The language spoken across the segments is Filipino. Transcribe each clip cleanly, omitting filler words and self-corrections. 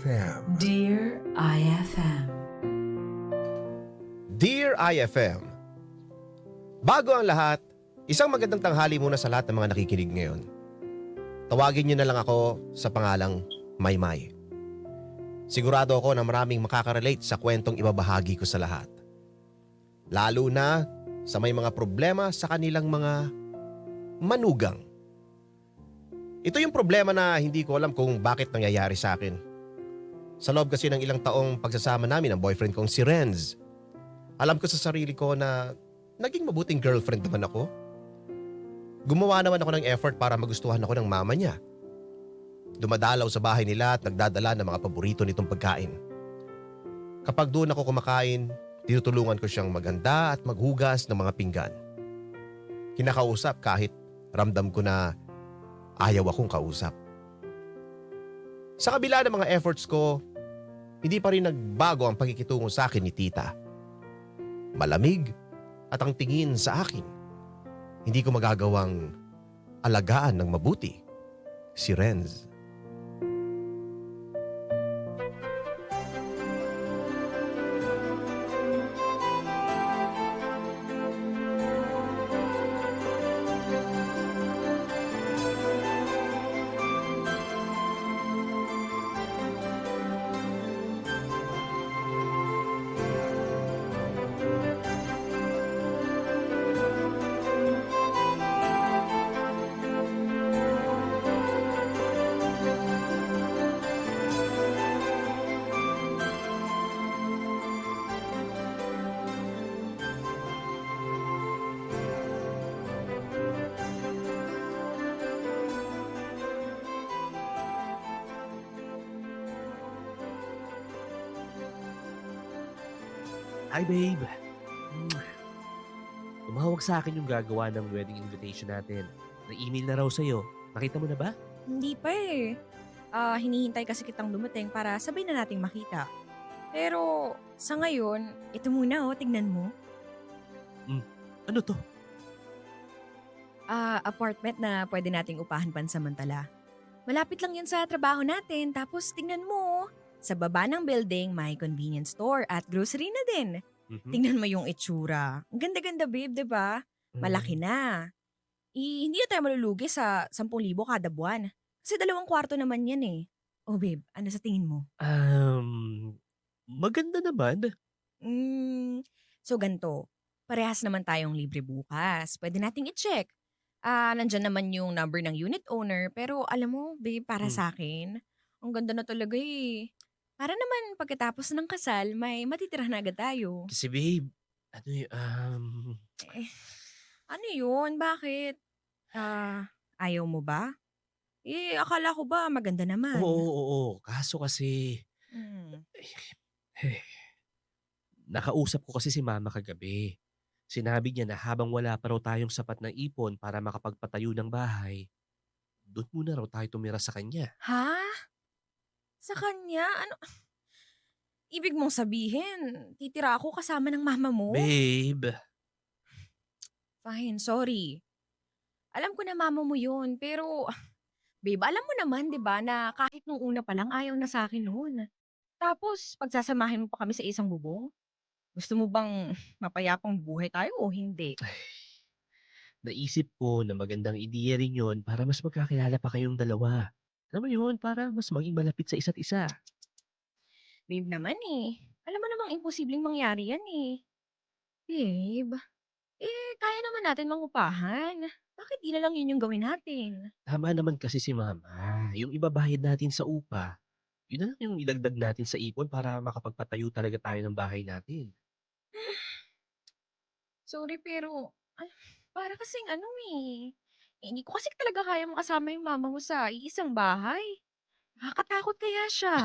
IFM. Dear IFM. Dear IFM, bago ang lahat, isang magandang tanghali muna sa lahat ng mga nakikinig ngayon. Tawagin niyo na lang ako sa pangalang Maymay. Sigurado ako na maraming makaka-relate sa kwentong ibabahagi ko sa lahat. Lalo na sa may mga problema sa kanilang mga manugang. Ito yung problema na hindi ko alam kung bakit nangyayari sa akin. Sa loob kasi ng ilang taong pagsasama namin ng boyfriend kong si Renz, alam ko sa sarili ko na naging mabuting girlfriend naman ako. Gumawa naman ako ng effort para magustuhan ako ng mama niya. Dumadalaw sa bahay nila at nagdadala ng mga paborito nitong pagkain. Kapag doon ako kumakain, tinutulungan ko siyang maganda at maghugas ng mga pinggan. Kinakausap kahit ramdam ko na ayaw akong kausap. Sa kabila ng mga efforts ko, hindi pa rin nagbago ang pakikitungo sa akin ni tita. Malamig at ang tingin sa akin. Hindi ko magagawang alagaan ng mabuti si Renz. Hi, babe. Tumawag sa akin yung gagawa ng wedding invitation natin. Na-email na raw sa'yo. Nakita mo na ba? Hindi pa eh. Hinihintay kasi kitang dumating para sabay na nating makita. Pero sa ngayon, ito muna tignan mo. Ano to? Apartment na pwede nating upahan pansamantala. Malapit lang yan sa trabaho natin, tapos tignan mo. Sa baba ng building, may convenience store at grocery na din. Mhm. Tingnan mo yung itsura. Ang ganda-ganda babe, 'di ba? Malaki na. Hindi na tayo malulugi sa 10,000 kada buwan. Kasi 2 kwarto naman yan eh. Oh babe, ano sa tingin mo? Maganda naman. So ganito, parehas naman tayong libre bukas. Pwede nating i-check. Nandyan naman yung number ng unit owner, pero alam mo, babe, para Hmm. sa akin, ang ganda na talaga eh. Para naman pagkatapos ng kasal, may matitira na agad tayo. Kasi babe, Eh, ano yun? Bakit? Ayaw mo ba? Akala ko ba maganda oo, naman? oo, oo. Kaso kasi, Hmm. eh, nakausap ko kasi si mama kagabi. Sinabi niya na habang wala pa raw tayong sapat na ipon para makapagpatayo ng bahay, doon muna raw tayo tumira sa kanya. Ha? Sa kanya? Ano? Ibig mong sabihin, titira ako kasama ng mama mo? Babe, Fine, sorry. Alam ko na mama mo yun, pero babe, alam mo naman 'di ba na kahit nung una pa lang ayaw na sa akin noon. Tapos pagsasamahin mo pa kami sa isang bubong? Gusto mo bang mapayapang buhay tayo o hindi? naisip ko na magandang ideya rin yun para mas magkakilala pa kayong dalawa. Alam mo yun, para mas maging malapit sa isa't isa. Babe naman eh. Alam mo namang imposibleng mangyari yan eh. Babe, kaya naman natin mangupahan. Bakit di na lang yun yung gawin natin? Tama naman kasi si mama. Yung ibabayad natin sa upa, yun na lang yung idagdag natin sa ipon para makapagpatayo talaga tayo ng bahay natin. Sorry pero, para kasing ano eh. Hindi ko kasi talaga kaya makasama yung mama mo sa iisang bahay. Nakakatakot kaya siya.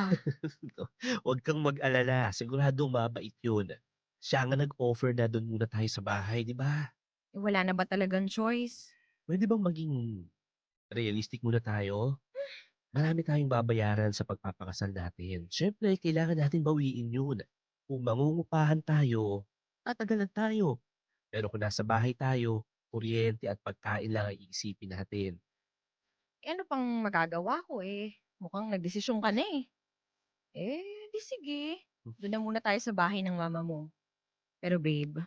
Huwag kang mag-alala, siguradong mabait yun. Siya nga nag-offer na doon muna tayo sa bahay, di ba? Wala na ba talagang choice? Pwede bang maging realistic muna tayo? Marami tayong babayaran sa pagpapakasal natin. Siyempre, kailangan natin bawiin yun. Kung mangungupahan tayo, tatagalan tayo. Pero kung nasa bahay tayo, kuryente at pagkain lang ang iisipin natin. Ano pang magagawa ko eh? Mukhang nagdesisyon ka na eh. Di sige. Doon na muna tayo sa bahay ng mama mo. Pero babe,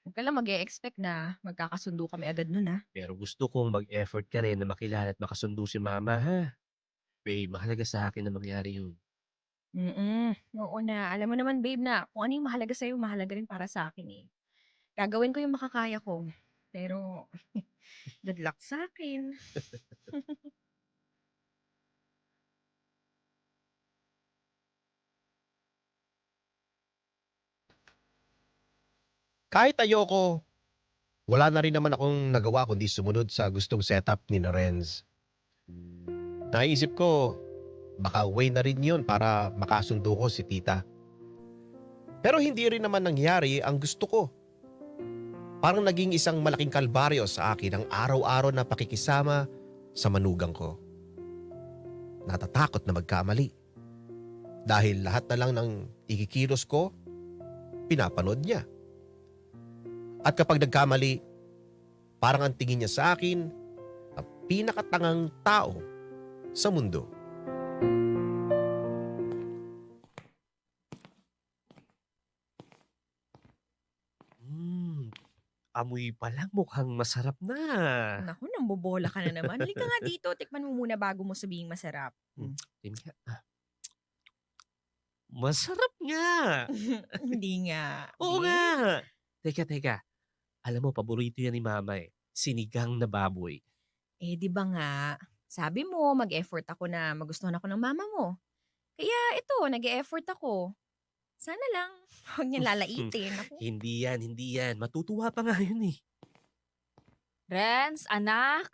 huwag ka lang mag-e-expect na magkakasundo kami agad nun ha. Pero gusto kong mag-effort ka rin na makilala at makasundo si mama, ha? Babe, mahalaga sa akin na mangyari yun. Oo na. Alam mo naman babe na kung ano yung mahalaga sa'yo, mahalaga rin para sa akin eh. Gagawin ko yung makakaya ko. Pero, good luck sa akin. Kahit ayoko, wala na rin naman akong nagawa kundi sumunod sa gustong setup ni Renz. Naisip ko, baka way na rin yun para makasundo ko si tita. Pero hindi rin naman nangyari ang gusto ko. Parang naging isang malaking kalbaryo sa akin ang araw-araw na pakikisama sa manugang ko. Natatakot na magkamali. Dahil lahat na lang ng ikikilos ko, pinapanood niya. At kapag nagkamali, parang ang tingin niya sa akin, ang pinakatangang tao sa mundo. Amoy pa lang mukhang masarap na. Naku, nambobola ka na naman. Halika nga dito, tikman mo muna bago mo sabihing masarap. Tingnan nga. Masarap nga. Hindi nga. Oo babe. nga. Teka. Alam mo, paborito yan ni mama eh. Sinigang na baboy. Di ba nga, sabi mo, mag-effort ako na magustuhan ako ng mama mo. Kaya ito, nag-e-effort ako. Sana lang, huwag niya lalaitin. Ako. Hindi yan. Matutuwa pa nga yun eh. Renz, anak,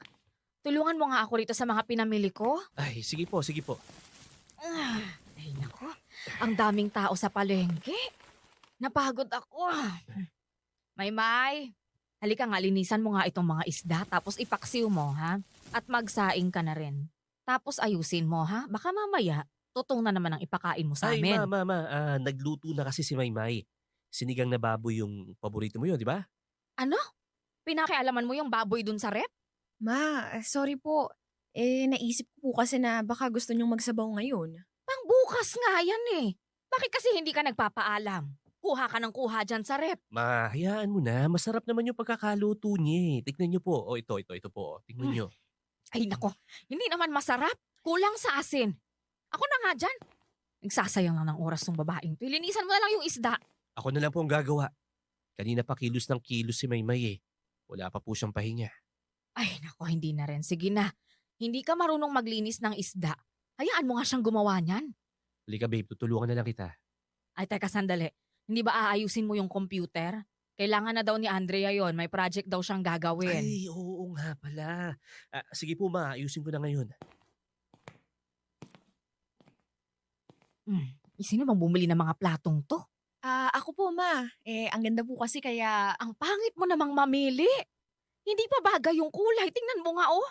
tulungan mo nga ako rito sa mga pinamili ko. Ay, sige po. Ay, nako. Ang daming tao sa palengke. Napagod ako. Maymay, halika nga, linisan mo nga itong mga isda tapos ipaksiw mo, ha? At magsaing ka na rin. Tapos ayusin mo, ha? Baka mamaya, tutong na naman ang ipakain mo sa Ay, amin. mama, nagluto na kasi si Maymay. Sinigang na baboy yung paborito mo yun, di ba? Ano? Pinakialaman mo yung baboy dun sa rep? Ma, sorry po. Naisip ko po kasi na baka gusto niyong magsabaw ngayon. Pangbukas nga yan eh. Bakit kasi hindi ka nagpapaalam? Kuha ka ng kuha dyan sa rep. Ma, hayaan mo na. Masarap naman yung pagkakaluto niya eh. Tignan niyo po. Ito po. Tignan niyo. Ay nako, hindi naman masarap. Kulang sa asin. Ako na nga dyan. Nagsasayang lang ng oras ng babaeng to. Linisan mo na lang yung isda. Ako na lang po ang gagawa. Kanina pa kilos ng kilos si Maymay eh. Wala pa po siyang pahinga. Ay nako, hindi na rin. Sige na. Hindi ka marunong maglinis ng isda. Hayaan mo nga siyang gumawa niyan. Halika babe, tutulungan na lang kita. Ay teka, sandali. Hindi ba aayusin mo yung computer? Kailangan na daw ni Andrea yon. May project daw siyang gagawin. Ay, oo nga pala. Sige po ma, ayusin ko na ngayon. Sino bang bumili ng mga platong to? Ako po, ma. Ang ganda po kasi kaya... Ang pangit mo namang mamili. Hindi pa bagay yung kulay. Tingnan mo nga oh.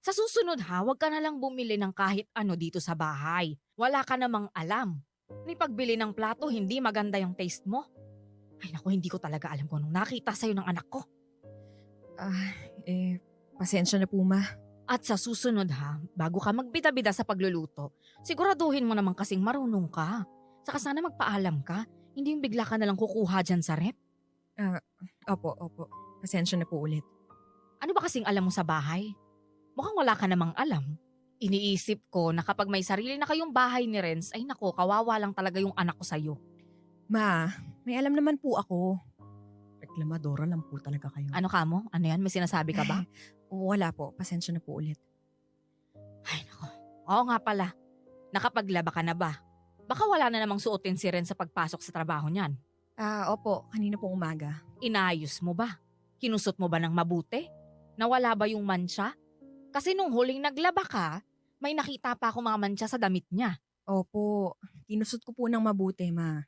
Sa susunod ha, huwag ka na lang bumili ng kahit ano dito sa bahay. Wala ka namang alam. Ni pagbili ng plato, hindi maganda yung taste mo. Ay naku, hindi ko talaga alam kung anong nakita sa'yo ng anak ko. Pasensya na po, ma. At sa susunod ha, bago ka magbida-bida sa pagluluto, siguraduhin mo naman kasing marunong ka. Saka sana magpaalam ka. Hindi yung bigla ka nalang kukuha dyan sa rep. Opo. Pasensya na po ulit. Ano ba kasing alam mo sa bahay? Mukhang wala ka namang alam. Iniisip ko na kapag may sarili na kayong bahay ni Renz, ay nako, kawawa lang talaga yung anak ko sa'yo. Ma, may alam naman po ako. Reklamadora lang po talaga kayo. Ano ka mo? Ano yan? May sinasabi ka ba? Wala po. Pasensya na po ulit. Ay nako. Oo nga pala. Nakapaglaba ka na ba? Baka wala na namang suotin si Renz sa pagpasok sa trabaho niyan. Opo. Kanina pong umaga. Inayos mo ba? Kinusot mo ba ng mabuti? Nawala ba yung mansya? Kasi nung huling naglaba ka, may nakita pa ako mga mansya sa damit niya. Opo. Kinusot ko po ng mabuti, ma.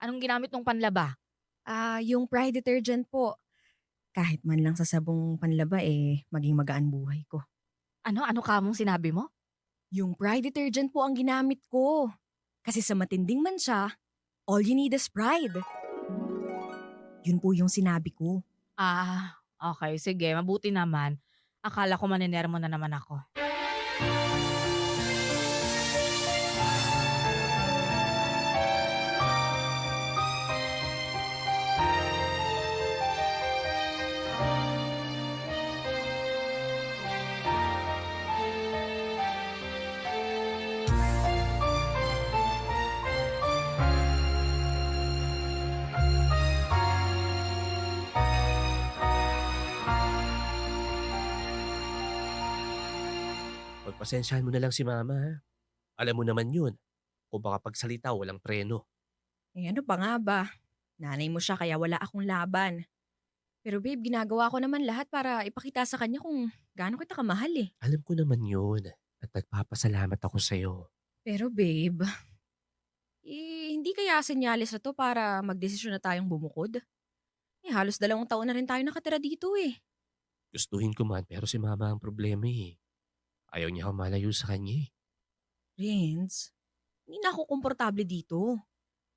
Anong ginamit nung panlaba? Yung Pride detergent po. Kahit man lang sa sabong panlaba maging magaan buhay ko. Ano ka mong sinabi mo? Yung Pride detergent po ang ginamit ko. Kasi sa matinding mansya, all you need is pride. Yun po yung sinabi ko. Okay, sige, mabuti naman. Akala ko maninermo na naman ako. Pasensyahan mo na lang si mama ha. Alam mo naman yun. Kung baka pagsalita walang preno. Eh ano pa nga ba? Nanay mo siya kaya wala akong laban. Pero babe, ginagawa ko naman lahat para ipakita sa kanya kung gaano kita kamahal eh. Alam ko naman yun. At nagpapasalamat ako sa'yo. Pero babe, hindi kaya senyales na to para magdesisyon na tayong bumukod? Halos 2 taon na rin tayo nakatira dito eh. Gustuhin ko man pero si mama ang problema eh. Ayaw niya akong malayo sa kanya eh. Renz, hindi na ako komportable dito.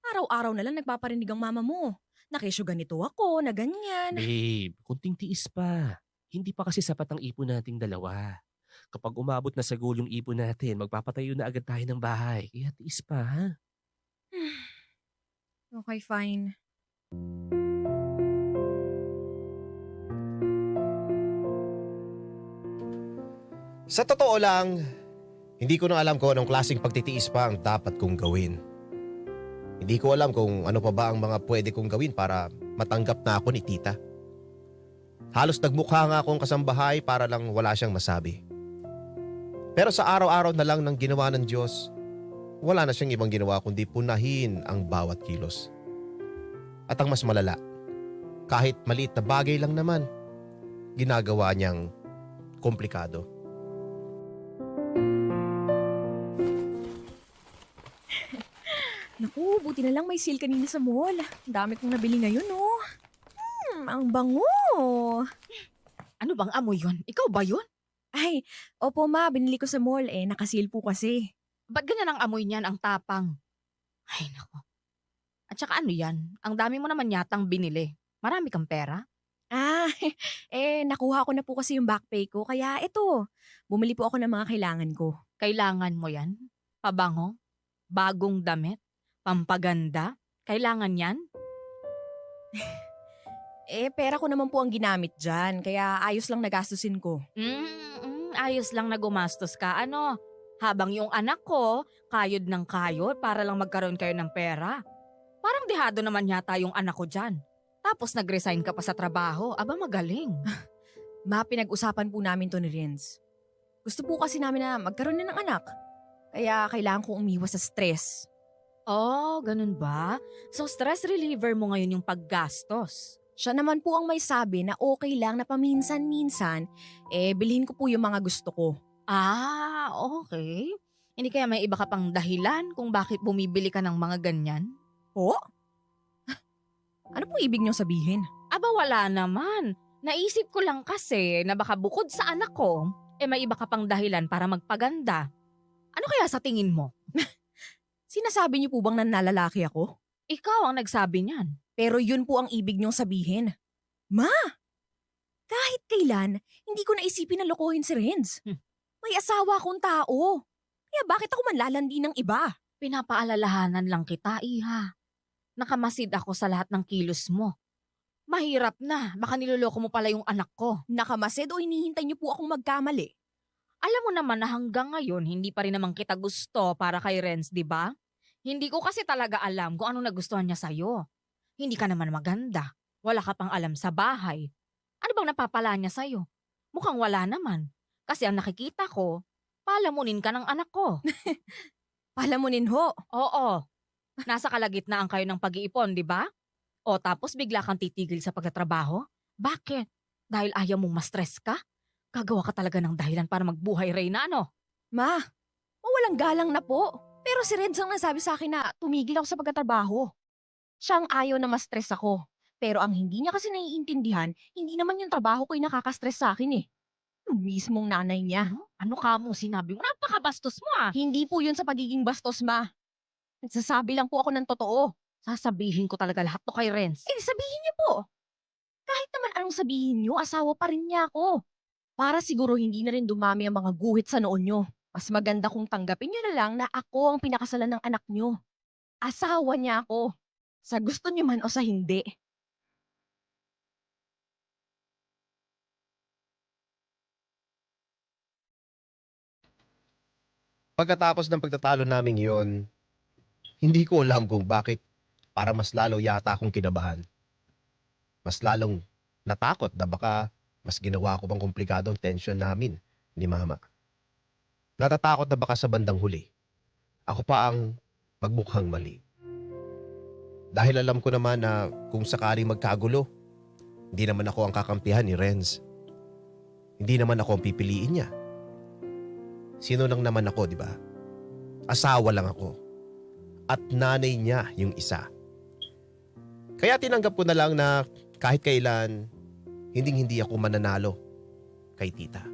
Araw-araw na lang nagpaparinig ang mama mo. Na kesyo ganito ako, na ganyan. Babe, kunting tiis pa. Hindi pa kasi sapat ang ipon nating dalawa. Kapag umabot na sa goal yung ipon natin, magpapatayo na agad tayo ng bahay. Kaya tiis pa ha. Okay, fine. Sa totoo lang, hindi ko na alam kung anong klaseng pagtitiis pa ang dapat kong gawin. Hindi ko alam kung ano pa ba ang mga pwede kong gawin para matanggap na ako ni tita. Halos nagmukha nga akong kasambahay para lang wala siyang masabi. Pero sa araw-araw na lang ng ginawa ng Diyos, wala na siyang ibang ginawa kundi punahin ang bawat kilos. At ang mas malala, kahit maliit na bagay lang naman, ginagawa niyang komplikado. Naku, buti na lang may sale kanina sa mall. Ang dami kong nabili ngayon, oh. Ang bango. Ano bang amoy yun? Ikaw ba yun? Ay, opo ma, binili ko sa mall eh. Nakasil po kasi. Ba't ganyan ang amoy niyan, ang tapang? Ay, nako. At saka ano yan? Ang dami mo naman yatang binili. Marami kang pera? Ah, nakuha ko na po kasi yung back pay ko. Kaya eto, bumili po ako ng mga kailangan ko. Kailangan mo yan? Pabango? Bagong damit? Pampaganda? Kailangan yan? Pera ko naman po ang ginamit dyan. Kaya ayos lang nagastusin ko. Ayos lang na gumastos ka. Ano? Habang yung anak ko, kayod ng kayod para lang magkaroon kayo ng pera. Parang dehado naman yata yung anak ko dyan. Tapos nag-resign ka pa sa trabaho. Aba, magaling. Ma, pinag-usapan po namin to ni Renz. Gusto po kasi namin na magkaroon na ng anak. Kaya kailangan kong umiwas sa stress. Oh, ganun ba? So stress reliever mo ngayon yung paggastos. Siya naman po ang may sabi na okay lang na paminsan-minsan, bilhin ko po yung mga gusto ko. Ah, okay. Hindi kaya may iba ka pang dahilan kung bakit bumibili ka ng mga ganyan? Po? Ano pong ibig niyong sabihin? Aba, wala naman. Naisip ko lang kasi na baka bukod sa anak ko, may iba ka pang dahilan para magpaganda. Ano kaya sa tingin mo? Sinasabi niyo po bang nanlalaki ako? Ikaw ang nagsabi niyan. Pero yun po ang ibig niyong sabihin. Ma! Kahit kailan, hindi ko naisipin na lokohin si Renz. May asawa akong tao. Kaya bakit ako manlalandi ng iba? Pinapaalalahanan lang kita, iha. Nakamasid ako sa lahat ng kilos mo. Mahirap na, baka niloloko mo pala yung anak ko. Nakamasid o hinihintay niyo po akong magkamali? Alam mo naman na hanggang ngayon, hindi pa rin naman kita gusto para kay Renz, di ba? Hindi ko kasi talaga alam kung anong nagustuhan niya sa'yo. Hindi ka naman maganda. Wala ka pang alam sa bahay. Ano bang napapala niya sa'yo? Mukhang wala naman. Kasi ang nakikita ko, palamunin ka ng anak ko. Palamunin ho. Oo. Nasa kalagitnaan kayo ng pag-iipon, di ba? O tapos bigla kang titigil sa pagtatrabaho? Bakit? Dahil ayaw mong ma-stress ka? Gagawa ka talaga ng dahilan para magbuhay, Reyna, ano? Ma, mawalang galang na po. Pero si Renz ang nasabi sa akin na tumigil ako sa pagtatrabaho. Siya ang ayaw na ma-stress ako. Pero ang hindi niya kasi naiintindihan, hindi naman yung trabaho ko yung nakaka-stress sa akin eh. Yung mismong nanay niya. Ano ka mo? Sinabi mo, napakabastos mo ah. Hindi po yun sa pagiging bastos, ma. Nagsasabi lang po ako ng totoo. Sasabihin ko talaga lahat to kay Renz. Sabihin niyo po. Kahit naman anong sabihin niyo, asawa pa rin niya ako. Para siguro hindi na rin dumami ang mga guhit sa noon niyo. Mas maganda kung tanggapin niyo na lang na ako ang pinakasalan ng anak niyo. Asawa niya ako. Sa gusto niyo man o sa hindi. Pagkatapos ng pagtatalo naming iyon, hindi ko alam kung bakit para mas lalo yata akong kinabahan. Mas lalong natakot na baka mas ginawa ko pang komplikado ang tension namin ni Mama. Natatakot na baka sa bandang huli, ako pa ang magmukhang mali. Dahil alam ko naman na kung sakaling magkagulo, hindi naman ako ang kakampihan ni Renz. Hindi naman ako ang pipiliin niya. Sino lang naman ako, di ba? Asawa lang ako. At nanay niya yung isa. Kaya tinanggap ko na lang na kahit kailan, hindi ako mananalo kay tita.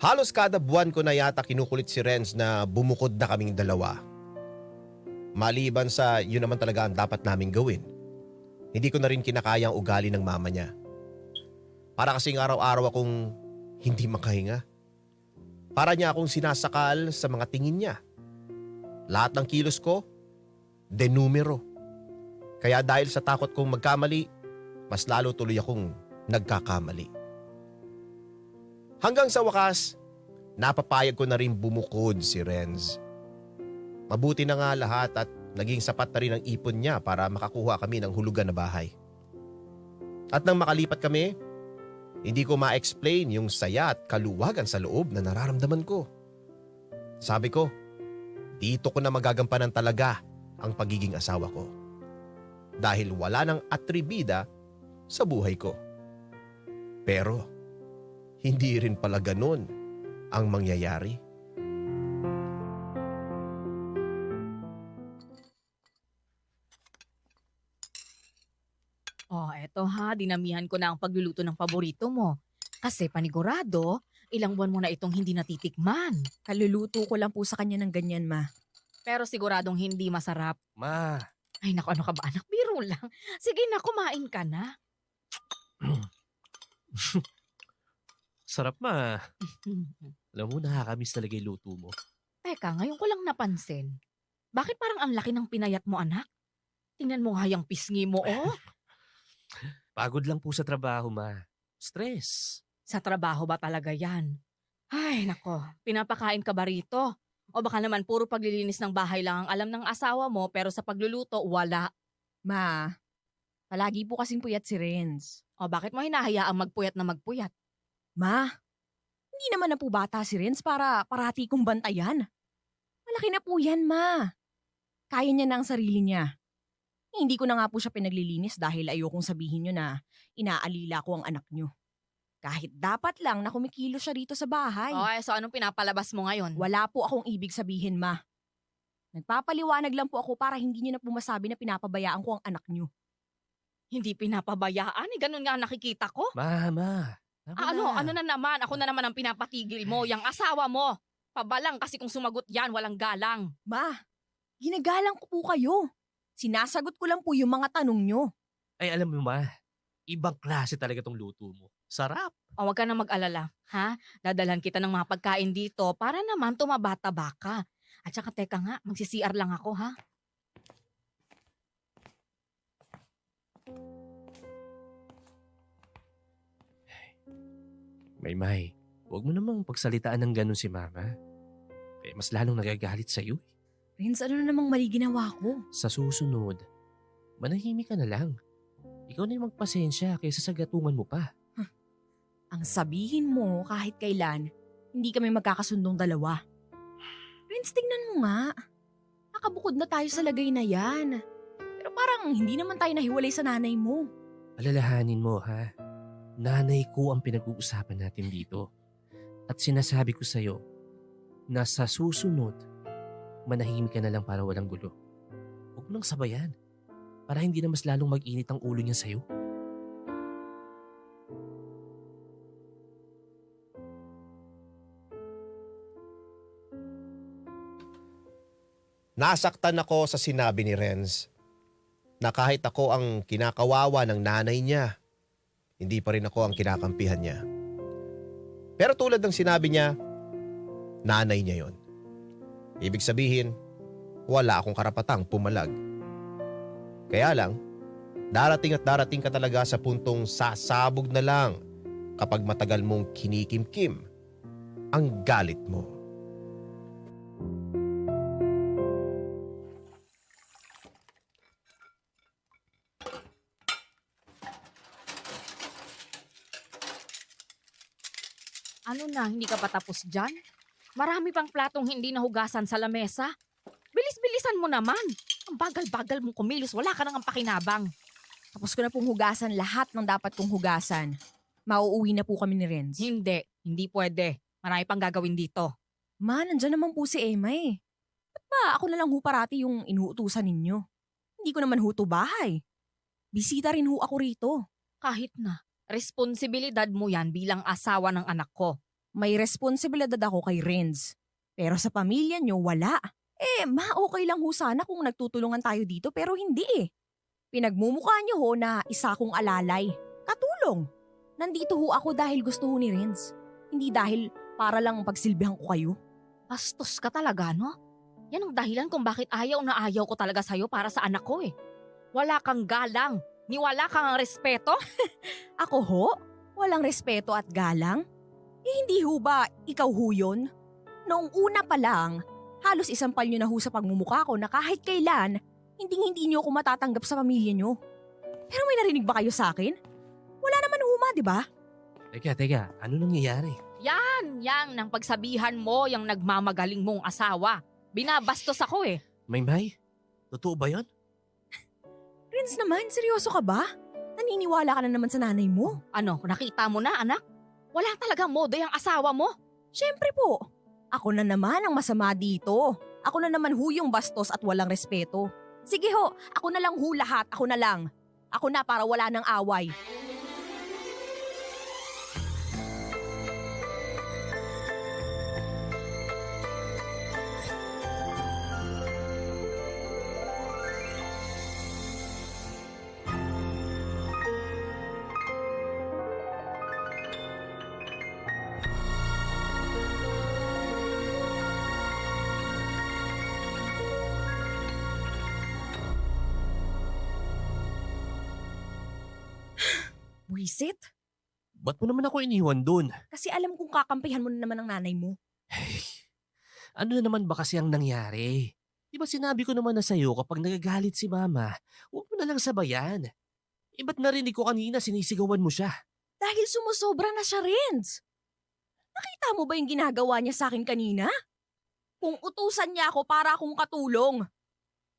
Halos kada buwan ko na yata kinukulit si Renz na bumukod na kaming dalawa. Maliban sa yun naman talaga ang dapat naming gawin. Hindi ko na rin kinakaya ang ugali ng mama niya. Para kasing araw-araw akong hindi makahinga. Para niya akong sinasakal sa mga tingin niya. Lahat ng kilos ko, denumero. Kaya dahil sa takot kong magkamali, mas lalo tuloy akong nagkakamali. Hanggang sa wakas, napapayag ko na rin bumukod si Renz. Mabuti na nga lahat at naging sapat na rin ang ipon niya para makakuha kami ng hulugan na bahay. At nang makalipat kami, hindi ko ma-explain yung saya at kaluwagan sa loob na nararamdaman ko. Sabi ko, dito ko na magagampanan talaga ang pagiging asawa ko. Dahil wala nang atribida sa buhay ko. Pero, hindi rin pala ganun ang mangyayari. Oh, eto ha, dinamihan ko na ang pagluluto ng paborito mo. Kasi panigurado, ilang buwan mo na itong hindi natitikman. Kaluluto ko lang po sa kanya ng ganyan, ma. Pero siguradong hindi masarap. Ma, Ay naku, ano ka ba anak? Biro lang. Sige na, kumain ka na. sarap ma. Alam mo, nakakamiss talaga yung luto mo. Teka, ngayon ko lang napansin. Bakit parang ang laki ng pinayat mo, anak? Tingnan mo nga yung pisngi mo, oh. Pagod lang po sa trabaho, ma. Stress. Sa trabaho ba talaga yan? Ay, nako, pinapakain ka ba rito? O baka naman puro paglilinis ng bahay lang ang alam ng asawa mo pero sa pagluluto, wala. Ma, palagi po kasing puyat si Renz. O bakit mo hinahayaang magpuyat na magpuyat? Ma, hindi naman na po bata si Renz para parati kong bantayan. Malaki na po yan, ma. Kaya niya na ang sarili niya. Hindi ko na nga po siya pinaglilinis dahil ayokong sabihin niyo na inaalila ko ang anak niyo. Kahit dapat lang na kumikilo siya rito sa bahay. O, so anong pinapalabas mo ngayon? Wala po akong ibig sabihin, ma. Nagpapaliwanag lang po ako para hindi niyo na po masabi na pinapabayaan ko ang anak niyo. Hindi pinapabayaan, ganun nga ang nakikita ko. Ma. Ano na naman? Ako na naman ang pinapatigil mo, yung asawa mo. Pabalang kasi kung sumagot yan, walang galang. Ma, ginagalang ko po kayo. Sinasagot ko lang po yung mga tanong niyo. Ay, alam mo ma, ibang klase talaga tong luto mo. Sarap. O, wag ka na mag-alala, ha? Dadalhan kita ng mga pagkain dito para naman tumabata-taba ka. At saka teka nga, magsi-CR lang ako, ha? May, huwag mo namang pagsalitaan ng ganun si mama. Kaya mas lalong nagagalit sa'yo. Renz, ano na namang mali ginawa ko? Sa susunod, manahimik ka na lang. Ikaw na yung magpasensya kaysa sa gatungan mo pa. Ang sabihin mo kahit kailan, hindi kami magkakasundong dalawa. Renz, tingnan mo nga. Nakabukod na tayo sa lagay na yan. Pero parang hindi naman tayo nahiwalay sa nanay mo. Alalahanin mo ha. Nanay ko ang pinag-uusapan natin dito. At sinasabi ko sa'yo na sa susunod, manahimik ka na lang para walang gulo. Huwag mo nang sabayan para hindi na mas lalong mag-init ang ulo niya sa'yo. Nasaktan ako sa sinabi ni Renz na kahit ako ang kinakawawa ng nanay niya, hindi pa rin ako ang kinakampihan niya. Pero tulad ng sinabi niya, nanay niya yon. Ibig sabihin, wala akong karapatang pumalag. Kaya lang, darating at darating ka talaga sa puntong sasabog na lang kapag matagal mong kinikimkim ang galit mo. Ano na, hindi ka pa tapos dyan? Marami pang platong hindi nahugasan sa lamesa. Bilis-bilisan mo naman. Ang bagal-bagal mong kumilos, wala ka nang pakinabang. Tapos ko na pong hugasan lahat ng dapat kong hugasan. Mauuwi na po kami ni Renz. Hindi pwede. Marami pang gagawin dito. Ma, nandyan naman po si Emma eh. Ba't ba ako na lang ho parati yung inuutusan ninyo? Hindi ko naman ho to bahay. Bisita rin ho ako rito. Kahit na, responsibilidad mo yan bilang asawa ng anak ko. May responsibilidad ako kay Renz. Pero sa pamilya nyo, wala. Ma, okay lang ho sana kung nagtutulungan tayo dito pero hindi eh. Pinagmumukha nyo ho na isa kong alalay. Katulong. Nandito ho ako dahil gusto ho ni Renz. Hindi dahil para lang pagsilbihan ko kayo. Bastos ka talaga, no? Yan ang dahilan kung bakit ayaw na ayaw ko talaga sa'yo para sa anak ko eh. Wala kang galang, ni wala kang respeto. Ako ho? Walang respeto at galang? Hindi ho ba ikaw ho yun? Noong una pa lang, halos isampal nyo na ho sa pagmumukha ko na kahit kailan, hindi nyo ako matatanggap sa pamilya nyo. Pero may narinig ba kayo sa akin? Wala naman huma, di ba? Teka, ano nangyayari? Yang nang pagsabihan mo yung nagmamagaling mong asawa. Binabastos ako eh. Maymay, totoo ba yun? Renz naman, seryoso ka ba? Naniniwala ka na naman sa nanay mo? Ano, nakita mo na anak? Wala talagang modo yung asawa mo. Siyempre po. Ako na naman ang masama dito. Ako na naman ho yung bastos at walang respeto. Sige ho, ako na lang ho lahat, ako na lang. Ako na para wala ng away. Buisit? Ba't mo naman ako iniwan dun? Kasi alam kong kakampihan mo na naman ang nanay mo. Ano na naman ba kasi ang nangyari? Di ba sinabi ko naman na sa'yo kapag nagagalit si mama, huwag mo na lang sabayan. Ba't narinig ko kanina sinisigawan mo siya? Dahil sumusobra na siya, Renz. Nakita mo ba yung ginagawa niya sa akin kanina? Kung utusan niya ako para akong katulong.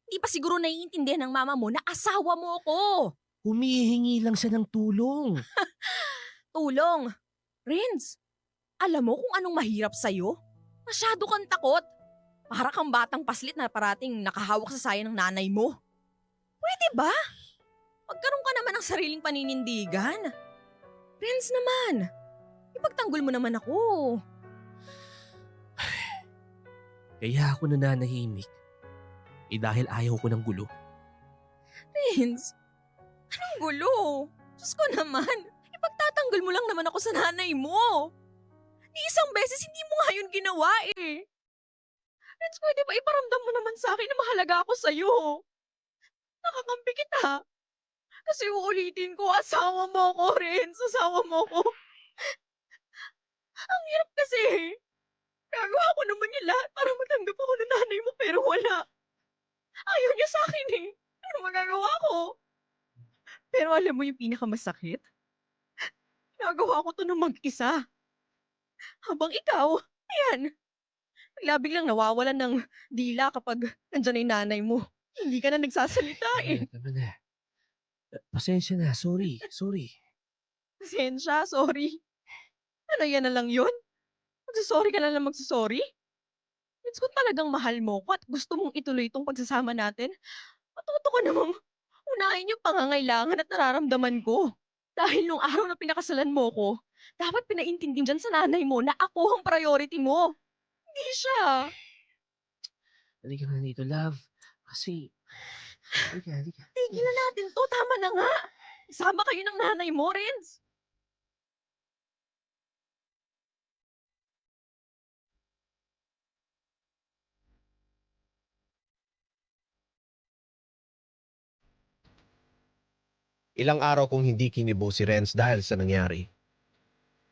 Hindi pa siguro naiintindihan ng mama mo na asawa mo ako. Humihingi lang siya ng tulong. Tulong. Renz, alam mo kung anong mahirap sa'yo? Masyado kang takot. Para kang batang paslit na parating nakahawak sa saya ng nanay mo. Pwede ba? Magkaroon ka naman ng sariling paninindigan. Renz naman, ipagtanggol mo naman ako. Kaya ako nananahimik. Dahil ayaw ko ng gulo. Renz, anong gulo? Diyos ko naman, ipagtatanggol mo lang naman ako sa nanay mo. Ni isang beses hindi mo nga yun ginawa eh. Renz, pwede ba iparamdam mo naman sa akin na mahalaga ako sa'yo? Nakakampi kita. Kasi uulitin ko, asawa mo ko, Renz. Asawa mo ko. Ang hirap kasi. Gagawa ko naman yung lahat para matanggap ako ng nanay mo pero wala. Ayaw niya sa akin eh. Ano magagawa ko? Pero alam mo yung pinakamasakit? Nagawa ko to ng mag-isa. Habang ikaw, ayan, biglang nawawalan ng dila kapag nandyan na yung nanay mo. Hindi ka na nagsasalita eh. Tama na. Pasensya na, sorry. Pasensya, sorry. Ano yan na lang yun? Magsasorry ka na lang magsasorry? It's kung talagang mahal mo ko at gusto mong ituloy itong pagsasama natin, matuto ka namang unahin yung pangangailangan at nararamdaman ko. Dahil nung araw na pinakasalan mo ko, dapat pinaintindi dyan sa nanay mo na ako ang priority mo. Hindi siya. Halika na dito, love. Kasi, halika. Tigilan natin to. Tama na nga. Isama kayo ng nanay mo, Renz. Ilang araw kong hindi kinibo si Renz dahil sa nangyari.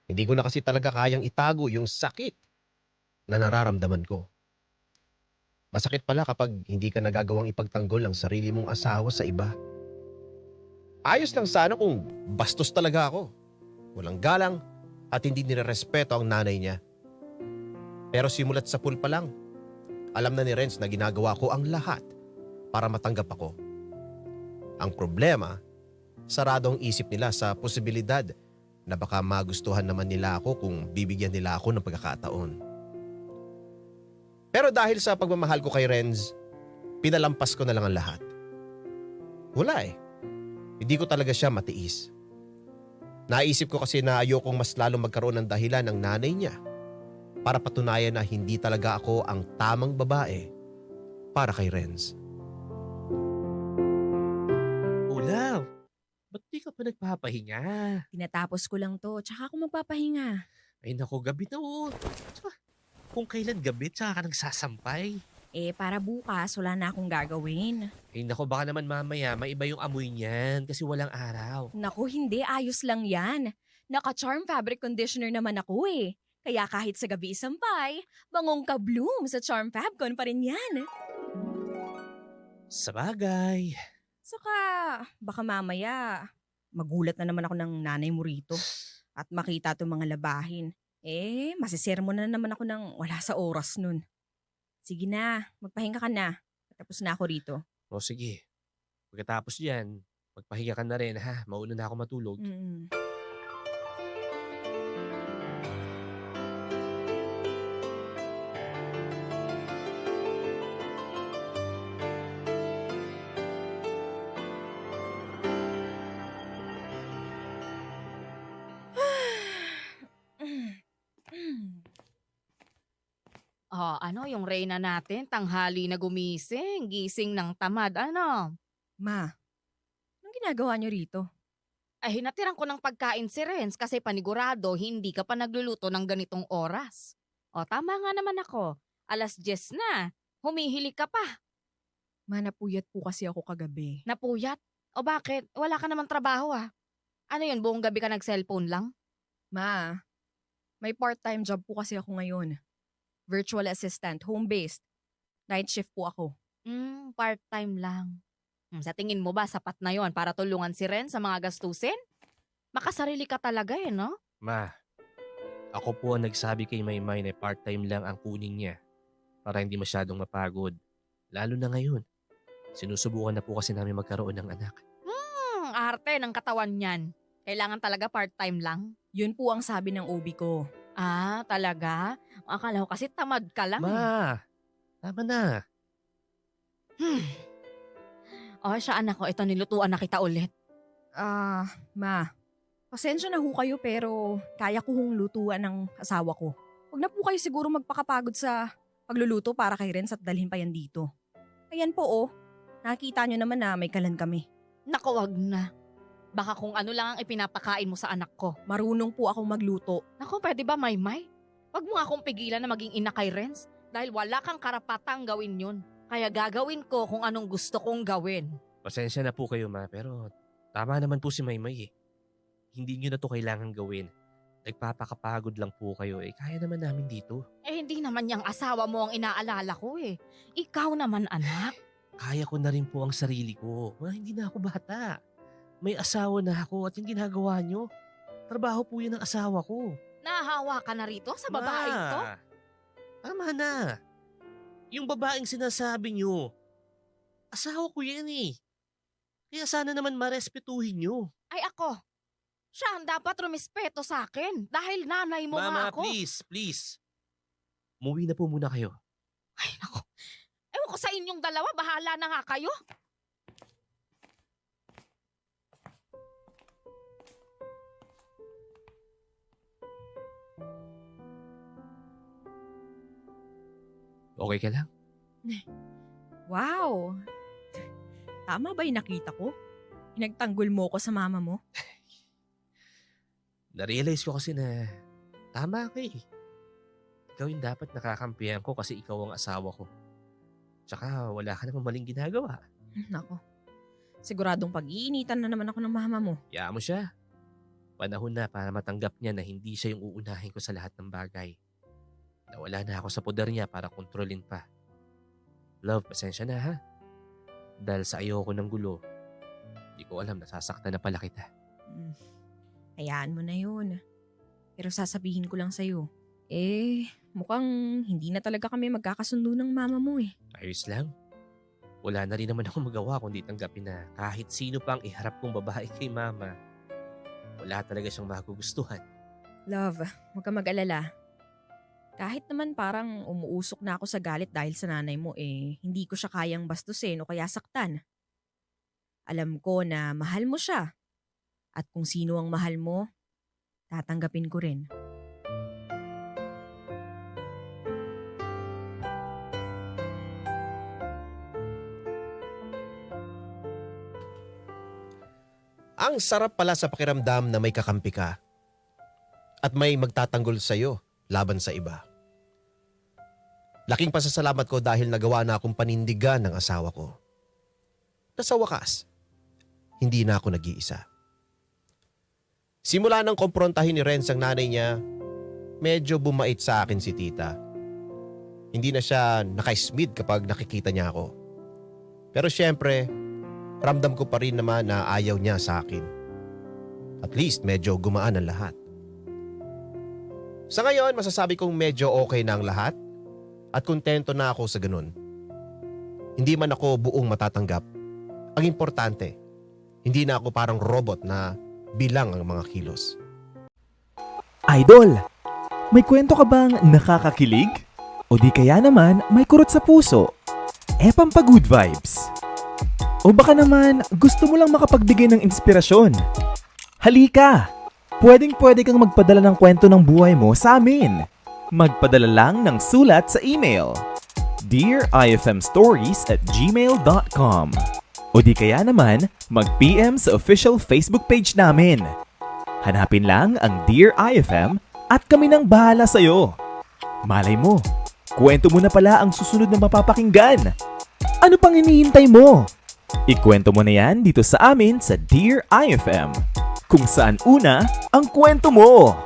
Hindi ko na kasi talaga kayang itago yung sakit na nararamdaman ko. Masakit pala kapag hindi ka nagagawang ipagtanggol ang sarili mong asawa sa iba. Ayos lang sana kung bastos talaga ako. Walang galang, at hindi nirerespeto ang nanay niya. Pero simulat sa pool pa lang, alam na ni Renz na ginagawa ko ang lahat para matanggap ako. Ang problema, sarado ang isip nila sa posibilidad na baka magustuhan naman nila ako kung bibigyan nila ako ng pagkakataon. Pero dahil sa pagmamahal ko kay Renz, pinalampas ko na lang ang lahat. Wala eh. Hindi ko talaga siya matiis. Naisip ko kasi na ayokong mas lalong magkaroon ng dahilan ng nanay niya para patunayan na hindi talaga ako ang tamang babae para kay Renz. Love, ba't di ka pa nagpapahinga? Tinatapos ko lang to, tsaka ako magpapahinga. Ay nako, gabi na oh. Tsaka, kung kailan gabi, tsaka ka nagsasampay. Para bukas, wala na akong gagawin. Ay nako, baka naman mamaya maiba yung amoy niyan kasi walang araw. Naku, hindi. Ayos lang yan. Naka-Charm Fabric Conditioner naman ako eh. Kaya kahit sa gabi sampay, bangong ka-bloom sa Charm Fabcon pa rin yan. Sabagay. Saka, baka mamaya, magulat na naman ako ng nanay mo rito. At makita itong mga labahin. Masisermo na naman ako ng wala sa oras nun. Sige na, magpahinga ka na. Tapos na ako rito. O sige, pagkatapos yan, magpahinga ka na rin ha. Mauna na ako matulog. Mm. Ano yung reyna natin, tanghali na gumising, gising ng tamad, ano? Ma, anong ginagawa niyo rito? Ay, hinatiran ko ng pagkain si Renz kasi panigurado hindi ka pa nagluluto ng ganitong oras. Tama nga naman ako. 10:00 na. Humihili ka pa. Ma, napuyat po kasi ako kagabi. Napuyat? O bakit? Wala ka namang trabaho ah. Ano yun, buong gabi ka nag-cellphone lang? Ma, may part-time job po kasi ako ngayon. Virtual assistant, home-based. Night shift po ako. Part-time lang. Sa tingin mo ba sapat na yon para tulungan si Renz sa mga gastusin? Makasarili ka talaga no? Ma, ako po ang nagsabi kay Maymay na part-time lang ang kunin niya para hindi masyadong mapagod. Lalo na ngayon. Sinusubukan na po kasi namin magkaroon ng anak. Arte ng katawan niyan. Kailangan talaga part-time lang. Yun po ang sabi ng OB ko. Talaga? Akala ko kasi tamad ka lang eh. Ma, tama na. Siya anak ko, ito nilutuan na kita ulit. Ma, pasensya na ho kayo pero kaya ko hong lutuan ng asawa ko. Huwag na po kayo siguro magpakapagod sa pagluluto para kay Renz at dalhin pa yan dito. Ayan po nakita nyo naman na may kalan kami. Naku, wag na. Baka kung ano lang ang ipinapakain mo sa anak ko. Marunong po akong magluto. Naku, pwede ba, Maymay? Wag mo nga akong pigilan na maging ina kay Renz dahil wala kang karapatang gawin yun. Kaya gagawin ko kung anong gusto kong gawin. Pasensya na po kayo ma, pero tama naman po si Maymay eh. Hindi nyo na to kailangan gawin. Nagpapakapagod lang po kayo kaya naman namin dito. Hindi naman yung asawa mo ang inaalala ko eh. Ikaw naman anak. Kaya ko na rin po ang sarili ko. Hindi na ako bata. May asawa na ako at yung ginagawa nyo, trabaho po yun ng asawa ko. Nahahawa ka na rito sa babaeng to? Tama na. Yung babaeng sinasabi nyo, asawa ko yan eh. Kaya sana naman marespetuhin nyo. Ay ako, siya ang dapat rumispeto sa akin dahil nanay mo Mama, nga ako. please. Umuwi na po muna kayo. Ay nako, ewan ko sa inyong dalawa, bahala na nga kayo. Okay ka lang? Wow! Tama ba yung nakita ko? Pinagtanggol mo ko sa mama mo? Na-realize ko kasi na tama ka eh. Ikaw yung dapat nakakampihan ko kasi ikaw ang asawa ko. Tsaka wala ka namang maling ginagawa. Nako. Siguradong pag-iinitan na naman ako ng mama mo. Kaya mo siya. Panahon na para matanggap niya na hindi siya yung uunahin ko sa lahat ng bagay. Nawala na ako sa poder niya para kontrolin pa. Love, pasensya na ha. Dahil sa ayoko ng gulo, hindi ko alam nasasaktan na pala kita. Hayaan mo na yun. Pero sasabihin ko lang sa'yo, mukhang hindi na talaga kami magkakasundo ng mama mo eh. Ayos lang. Wala na rin naman ako magawa kundi tanggapin na kahit sino pang iharap kong babae kay mama, wala talaga siyang magugustuhan. Love, huwag ka mag-alala. Kahit naman parang umuusok na ako sa galit dahil sa nanay mo hindi ko siya kayang bastusin o kaya saktan. Alam ko na mahal mo siya. At kung sino ang mahal mo, tatanggapin ko rin. Ang sarap pala sa pakiramdam na may kakampi ka at may magtatanggol sa'yo laban sa iba. Laking pasasalamat ko dahil nagawa na akong panindigan ng asawa ko. Na sa wakas, hindi na ako nag-iisa. Simula nang komprontahin ni Renz ang nanay niya, medyo bumait sa akin si tita. Hindi na siya naka-smid kapag nakikita niya ako. Pero syempre, ramdam ko pa rin naman na ayaw niya sa akin. At least medyo gumaan ang lahat. Sa ngayon, masasabi kong medyo okay na ang lahat at kontento na ako sa ganun. Hindi man ako buong matatanggap. Ang importante, hindi na ako parang robot na bilang ang mga kilos. Idol, may kwento ka bang nakakakilig? O di kaya naman may kurot sa puso? Pampa-good vibes. O baka naman gusto mo lang makapagbigay ng inspirasyon? Halika! Pwedeng-pwede kang magpadala ng kwento ng buhay mo sa amin. Magpadala lang ng sulat sa email dearifmstories@gmail.com o di kaya naman mag-PM sa official Facebook page namin. Hanapin lang ang Dear IFM at kami nang bahala sa'yo. Malay mo, kwento mo na pala ang susunod na mapapakinggan. Ano pang hinihintay mo? Ikwento mo na yan dito sa amin sa Dear IFM, kung saan una ang kwento mo.